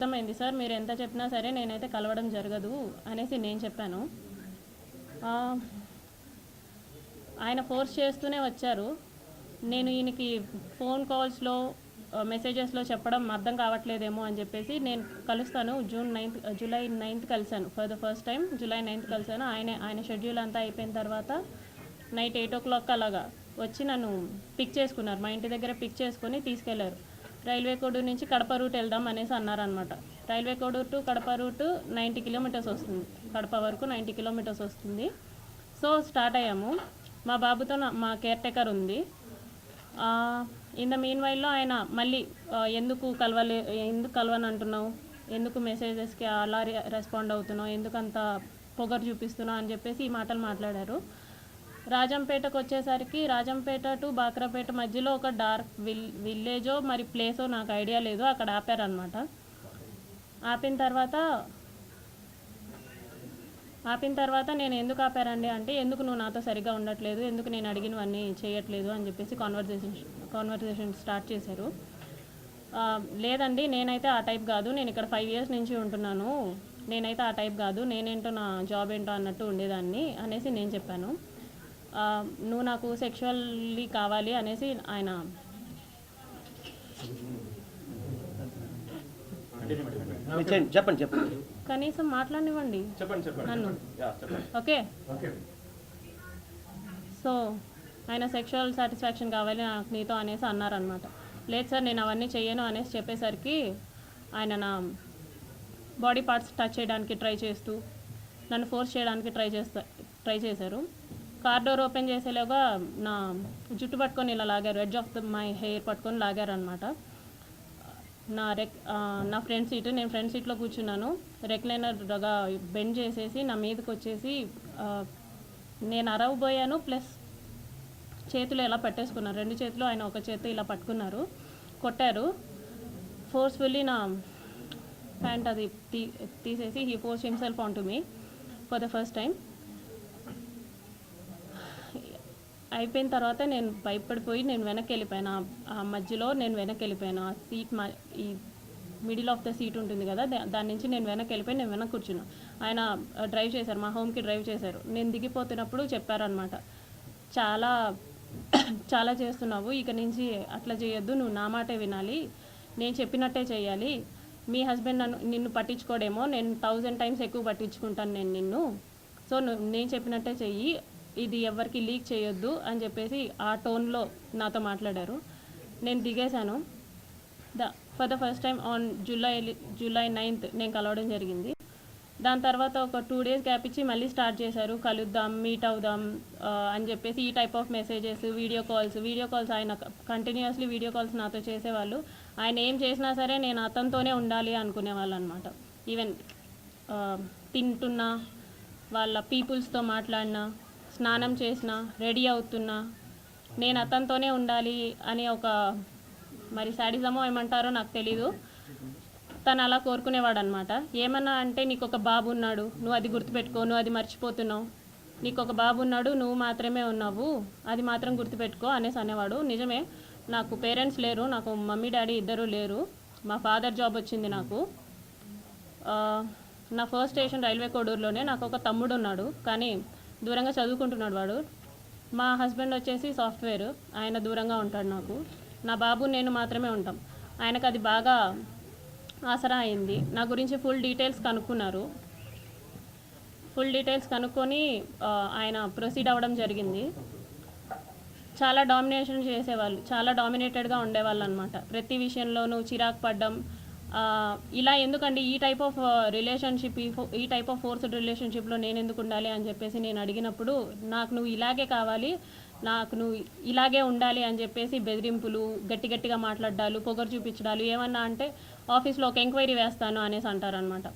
అర్థమైంది సార్, మీరు ఎంత చెప్పినా సరే నేనైతే కలవడం జరగదు అనేసి నేను చెప్పాను. ఆయన ఫోర్స్ చేస్తూనే వచ్చారు. నేను ఈయనకి ఫోన్ కాల్స్లో మెసేజెస్లో చెప్పడం అర్థం కావట్లేదేమో అని చెప్పేసి నేను కలుస్తాను జూలై 9th కలిశాను. For the first time July 9th కలిశాను. ఆయన షెడ్యూల్ అంతా అయిపోయిన తర్వాత నైట్ 8 o'clock అలాగా వచ్చి నన్ను పిక్ చేసుకున్నారు. మా ఇంటి దగ్గర పిక్ చేసుకొని తీసుకెళ్లారు. రైల్వే కోడూరు నుంచి కడప రూట్ వెళ్దాం అనేసి అన్నారనమాట. Railway Koduru to Kadapa route 90 kilometers వస్తుంది. కడప వరకు 90 kilometers వస్తుంది. సో స్టార్ట్ అయ్యాము. మా బాబుతో మా కేర్ టేకర్ ఉంది. ఇన్ ద మీన్ వైల్లో ఆయన మళ్ళీ ఎందుకు కలవని అంటున్నావు, ఎందుకు మెసేజెస్కి అలా రెస్పాండ్ అవుతున్నావు, ఎందుకంత పొగరు చూపిస్తున్నావు అని చెప్పేసి ఈ మాటలు మాట్లాడారు. రాజంపేటకు వచ్చేసరికి రాజంపేట టు బాక్రాపేట మధ్యలో ఒక డార్క్ విలేజో మరి ప్లేసో నాకు ఐడియా లేదు, అక్కడ ఆపారనమాట. ఆపిన తర్వాత నేను ఎందుకు ఆపారండి అంటే, ఎందుకు నువ్వు నాతో సరిగ్గా ఉండట్లేదు, ఎందుకు నేను అడిగినవన్నీ చేయట్లేదు అని చెప్పేసి కాన్వర్జేషన్ స్టార్ట్ చేశారు. లేదండి, నేనైతే ఆ టైప్ కాదు, నేను ఇక్కడ 5 years నుంచి ఉంటున్నాను, నేనైతే ఆ టైప్ కాదు, నేనేంటో నా జాబ్ ఏంటో అన్నట్టు ఉండేదాన్ని అనేసి నేను చెప్పాను. నువ్వు నాకు సెక్షువల్లీ కావాలి అనేసి ఆయన చెప్పండి కనీసం మాట్లాడనివ్వండి నన్ను. ఓకే, సో ఆయన సెక్షువల్ సాటిస్ఫాక్షన్ కావాలి నాకు నీతో అనేసి అన్నారనమాట. లేదు సార్, నేను అవన్నీ చెయ్యను అనేసి చెప్పేసరికి ఆయన నా బాడీ పార్ట్స్ టచ్ చేయడానికి ట్రై చేస్తూ నన్ను ఫోర్స్ చేయడానికి ట్రై చేశారు. కార్ డోర్ ఓపెన్ చేసేలాగా నా జుట్టు పట్టుకొని ఇలా లాగారు, ఎడ్జ్ ఆఫ్ మై హెయిర్ పట్టుకొని లాగారు అనమాట. నా ఫ్రంట్ సీట్, నేను ఫ్రంట్ సీట్లో కూర్చున్నాను. రెక్లైనర్గా బెండ్ చేసేసి నా మీదకి వచ్చేసి నేను అరవబోయాను, ప్లస్ చేతులు ఇలా పట్టేసుకున్నారు. 2 చేతులు ఆయన ఒక చేతి ఇలా పట్టుకున్నారు, కొట్టారు. ఫోర్స్ఫుల్లీ నా ప్యాంట్ అది తీసేసి he force himself on to me for the first time. అయిపోయిన తర్వాత నేను భయపడిపోయి నేను వెనక్కి వెళ్ళిపోయాను. ఆ మధ్యలో నేను వెనక్కి వెళ్ళిపోయాను. ఆ సీట్ ఈ మిడిల్ ఆఫ్ ద సీట్ ఉంటుంది కదా, దాని నుంచి నేను వెనక్కి వెళ్ళిపోయి నేను వెనక్కి కూర్చున్నాను. ఆయన డ్రైవ్ చేశారు, మా హోమ్కి డ్రైవ్ చేశారు. నేను దిగిపోతున్నప్పుడు చెప్పారనమాట, చాలా చాలా చేస్తున్నావు, ఇక నుంచి అట్లా చేయొద్దు, నువ్వు నా మాటే వినాలి, నేను చెప్పినట్టే చేయాలి, మీ హస్బెండ్ నిన్ను పట్టించుకోడేమో, నేను 1000 times ఎక్కువ పట్టించుకుంటాను నేను నిన్ను, సో నేను చెప్పినట్టే చెయ్యి, ఇది ఎవరికి లీక్ చేయొద్దు అని చెప్పేసి ఆ టోన్లో నాతో మాట్లాడారు. నేను దిగేశాను. For the first time on July 9th నేను కలవడం జరిగింది. దాని తర్వాత ఒక 2 days గ్యాప్ ఇచ్చి మళ్ళీ స్టార్ట్ చేశారు, కలుద్దాం, మీట్ అవుదాం అని చెప్పేసి ఈ type of messages, video calls ఆయన కంటిన్యూస్లీ వీడియో కాల్స్ నాతో చేసేవాళ్ళు. ఆయన ఏం చేసినా సరే నేను అతనితోనే ఉండాలి అనుకునేవాళ్ళు అనమాట. ఈవెన్ తింటున్నా, వాళ్ళ పీపుల్స్తో మాట్లాడినా, స్నానం చేసినా, రెడీ అవుతున్నా నేను అతనితోనే ఉండాలి అని ఒక మరి శాడిజమో ఏమంటారో నాకు తెలీదు, తను అలా కోరుకునేవాడు అనమాట. ఏమన్నా అంటే, నీకు ఒక బాబు ఉన్నాడు, నువ్వు అది గుర్తుపెట్టుకో, నువ్వు అది మర్చిపోతున్నావు, నీకు ఒక బాబు ఉన్నాడు, నువ్వు మాత్రమే ఉన్నావు, అది మాత్రం గుర్తుపెట్టుకో అనేసి అనేవాడు. నిజమే, నాకు పేరెంట్స్ లేరు, నాకు మమ్మీ డాడీ ఇద్దరు లేరు, మా ఫాదర్ జాబ్ వచ్చింది నాకు. నా ఫస్ట్ స్టేషన్ రైల్వే కోడూరులోనే. నాకు ఒక తమ్ముడు ఉన్నాడు, కానీ దూరంగా చదువుకుంటున్నాడు వాడు. మా హస్బెండ్ వచ్చేసి సాఫ్ట్వేర్, ఆయన దూరంగా ఉంటాడు నాకు. నా బాబు నేను మాత్రమే ఉంటాం. ఆయనకు అది బాగా ఆసరా అయింది. నా గురించి ఫుల్ డీటెయిల్స్ కనుక్కొని ఆయన ప్రొసీడ్ అవ్వడం జరిగింది. చాలా డామినేషన్ చేసేవాళ్ళు, చాలా డామినేటెడ్గా ఉండేవాళ్ళు అనమాట. ప్రతి విషయంలోనూ చిరాకు పడ్డం, ఇలా ఎందుకండి ఈ టైప్ ఆఫ్ రిలేషన్షిప్, ఈ టైప్ ఆఫ్ ఫోర్స్డ్ రిలేషన్షిప్లో నేను ఎందుకు ఉండాలి అని చెప్పేసి నేను అడిగినప్పుడు, నాకు నువ్వు ఇలాగే కావాలి, నాకు నువ్వు ఇలాగే ఉండాలి అని చెప్పేసి బెదిరింపులు, గట్టిగా మాట్లాడాలు, పొగరు చూపించడాలు, ఏమన్నా అంటే ఆఫీస్లో ఒక ఎంక్వైరీ వేస్తాను అనేసి అంటారనమాట.